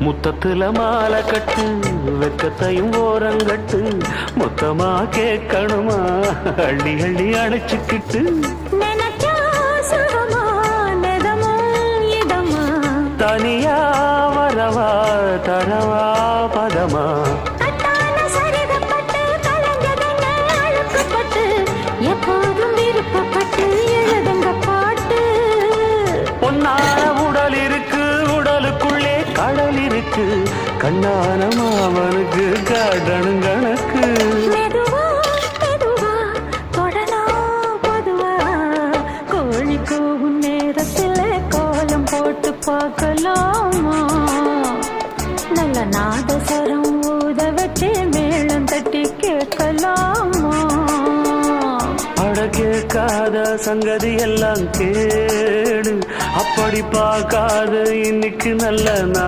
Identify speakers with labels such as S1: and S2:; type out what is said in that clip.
S1: முத்தத்துல மாலை கட்டு வெக்கத்தையும் ஓரங்கட்டு மொத்தமா கேட்கணுமா அள்ளி அள்ளி அணைச்சுக்கிட்டு தனியா வரவா தரவா பதமா
S2: எப்போதும் விருப்பப்பட்டு எழுதுங்க பாட்டு
S1: பொன்னான உடல் இருக்கு உடலுக்குள்ளே கடல் இருக்கு கண்ணான மாமனுக்கு காட்டணும் கணக்கு
S2: மெதுவா மெதுவா தொடலாம் பொதுவா கோழி கூவும் நேரத்தில் கோலம் போட்டு பார்க்கலாமா நல்ல நாதஸ்வரம் ஊத வச்சு மேளம் தட்டி கேட்கலாமா
S1: கேட்காத சங்கதி எல்லாம் கேடு அப்படி பார்க்காத இன்னைக்கு நல்ல